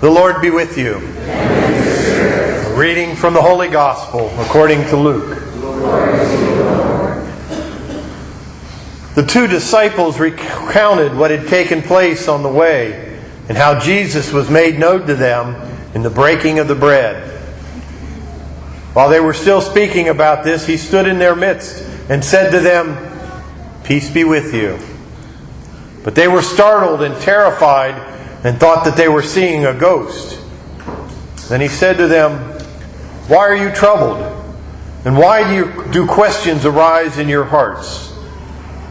The Lord be with you. A reading from the Holy Gospel according to Luke. The two disciples recounted what had taken place on the way and how Jesus was made known to them in the breaking of the bread. While they were still speaking about this, he stood in their midst and said to them, "Peace be with you." But they were startled and terrified and thought that they were seeing a ghost. Then he said to them, "Why are you troubled? And why do questions arise in your hearts?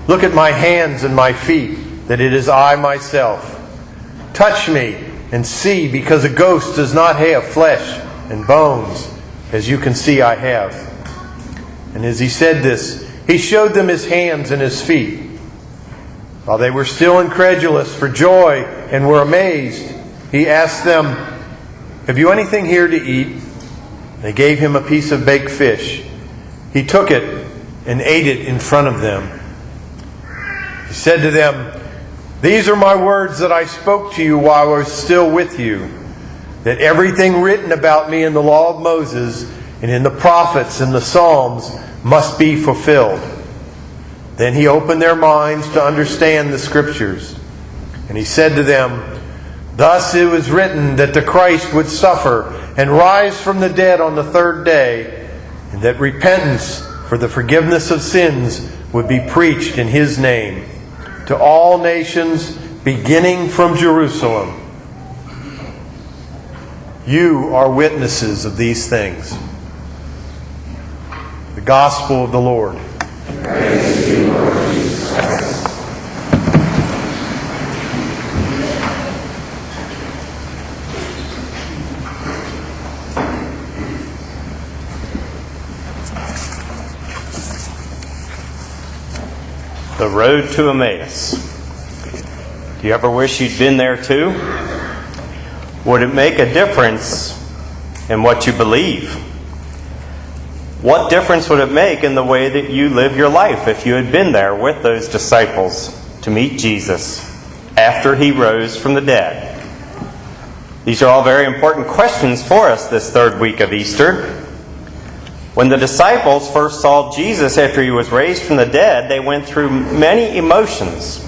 Look at my hands and my feet, that it is I myself. Touch me and see, because a ghost does not have flesh and bones, as you can see I have." And as he said this, he showed them his hands and his feet. While they were still incredulous for joy and were amazed, he asked them, "Have you anything here to eat?" They gave him a piece of baked fish. He took it and ate it in front of them. He said to them, "These are my words that I spoke to you while I was still with you, that everything written about me in the law of Moses and in the prophets and the Psalms must be fulfilled." Then he opened their minds to understand the Scriptures. And he said to them, "Thus it was written that the Christ would suffer and rise from the dead on the third day, and that repentance for the forgiveness of sins would be preached in his name to all nations, beginning from Jerusalem. You are witnesses of these things." The Gospel of the Lord. Praise to you, Lord Jesus Christ. The road to Emmaus. Do you ever wish you'd been there too? Would it make a difference in what you believe? What difference would it make in the way that you live your life if you had been there with those disciples to meet Jesus after he rose from the dead? These are all very important questions for us this third week of Easter. When the disciples first saw Jesus after he was raised from the dead, they went through many emotions.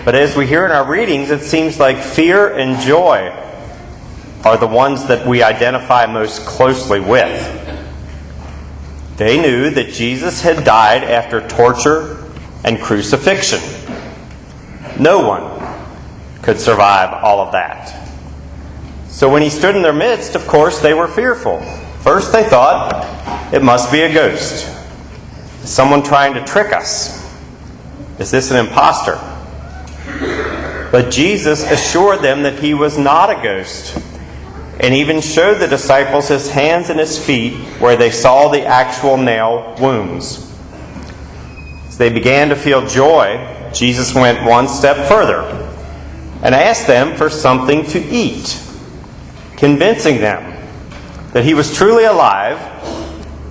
But as we hear in our readings, it seems like fear and joy are the ones that we identify most closely with. They knew that Jesus had died after torture and crucifixion. No one could survive all of that. So when he stood in their midst, of course, they were fearful. First they thought, it must be a ghost. Is someone trying to trick us? Is this an imposter? But Jesus assured them that he was not a ghost, and even showed the disciples his hands and his feet where they saw the actual nail wounds. As they began to feel joy, Jesus went one step further and asked them for something to eat, convincing them that he was truly alive,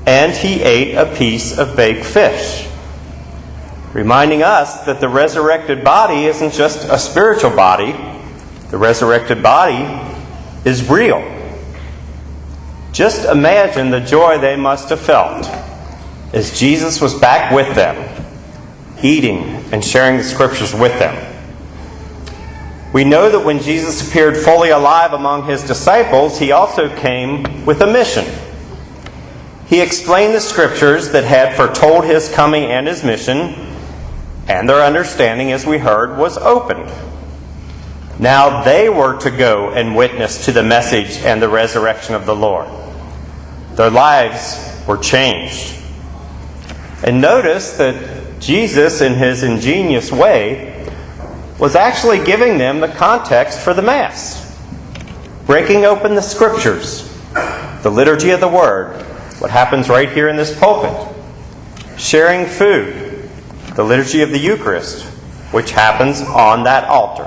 and he ate a piece of baked fish, reminding us that the resurrected body isn't just a spiritual body. The resurrected body is real. Just imagine the joy they must have felt as Jesus was back with them, eating and sharing the Scriptures with them. We know that when Jesus appeared fully alive among his disciples, he also came with a mission. He explained the Scriptures that had foretold his coming and his mission, and their understanding, as we heard, was opened. Now they were to go and witness to the message and the resurrection of the Lord. Their lives were changed. And notice that Jesus, in his ingenious way, was actually giving them the context for the Mass. Breaking open the Scriptures, the liturgy of the Word, what happens right here in this pulpit. Sharing food, the liturgy of the Eucharist, which happens on that altar.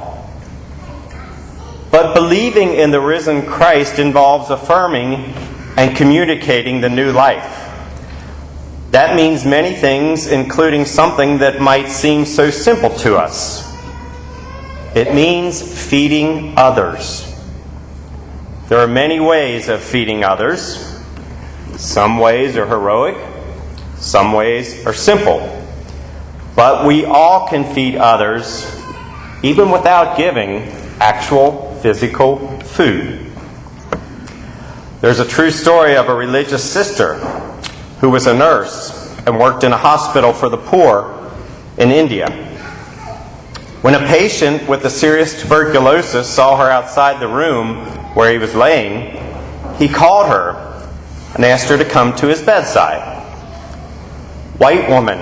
But believing in the risen Christ involves affirming and communicating the new life. That means many things, including something that might seem so simple to us. It means feeding others. There are many ways of feeding others. Some ways are heroic, some ways are simple. But we all can feed others even without giving actual physical food. There's a true story of a religious sister who was a nurse and worked in a hospital for the poor in India. When a patient with a serious tuberculosis saw her outside the room where he was laying, he called her and asked her to come to his bedside. "White woman,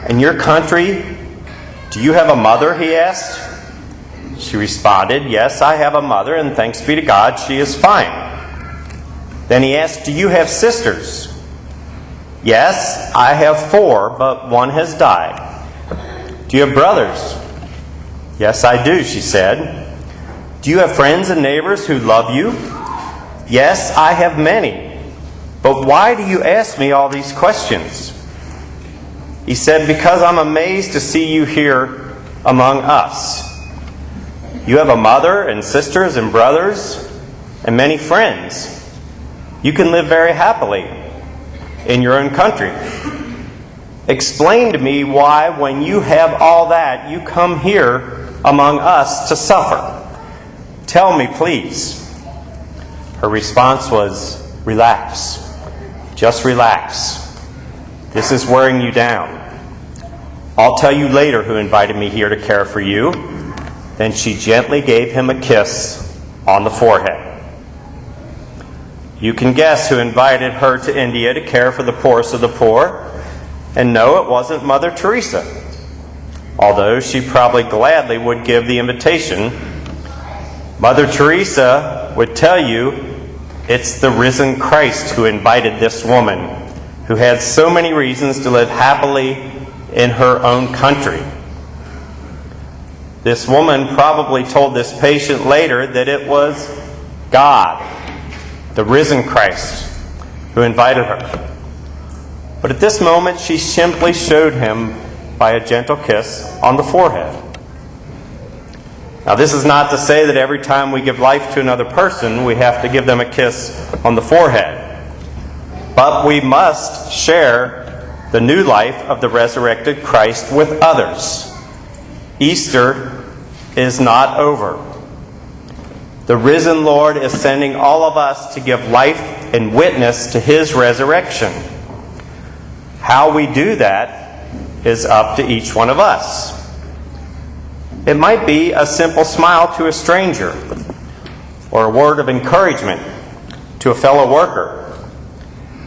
in your country, do you have a mother?" he asked. She responded, "Yes, I have a mother, and thanks be to God, she is fine." Then he asked, "Do you have sisters?" "Yes, I have 4, but one has died." "Do you have brothers?" "Yes, I do," she said. "Do you have friends and neighbors who love you?" "Yes, I have many. But why do you ask me all these questions?" He said, "Because I'm amazed to see you here among us. You have a mother and sisters and brothers and many friends. You can live very happily in your own country. Explain to me why, when you have all that, you come here among us to suffer. Tell me, please." Her response was, "Relax. Just relax. This is wearing you down. I'll tell you later who invited me here to care for you." Then she gently gave him a kiss on the forehead. You can guess who invited her to India to care for the poorest of the poor. And no, it wasn't Mother Teresa, although she probably gladly would give the invitation. Mother Teresa would tell you it's the risen Christ who invited this woman, who had so many reasons to live happily in her own country. This woman probably told this patient later that it was God, the risen Christ, who invited her. But at this moment, she simply showed him by a gentle kiss on the forehead. Now, this is not to say that every time we give life to another person, we have to give them a kiss on the forehead. But we must share the new life of the resurrected Christ with others. Easter is not over. The risen Lord is sending all of us to give life and witness to His resurrection. How we do that is up to each one of us. It might be a simple smile to a stranger, or a word of encouragement to a fellow worker.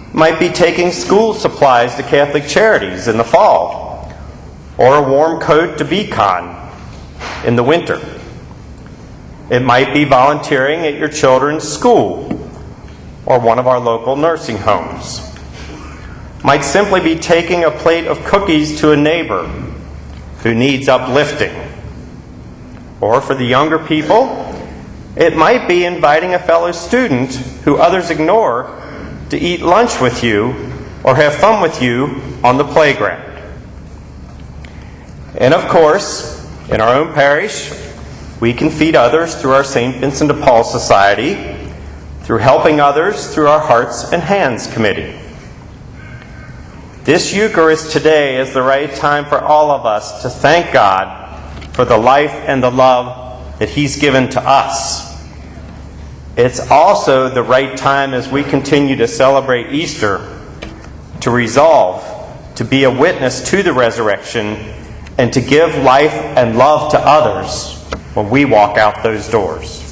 It might be taking school supplies to Catholic Charities in the fall, or a warm coat to Beacon in the winter. It might be volunteering at your children's school or one of our local nursing homes. It might simply be taking a plate of cookies to a neighbor who needs uplifting. Or for the younger people, it might be inviting a fellow student who others ignore to eat lunch with you or have fun with you on the playground. And of course, in our own parish, we can feed others through our St. Vincent de Paul Society, through helping others through our Hearts and Hands Committee. This Eucharist today is the right time for all of us to thank God for the life and the love that He's given to us. It's also the right time, as we continue to celebrate Easter, to resolve to be a witness to the resurrection and to give life and love to others when we walk out those doors.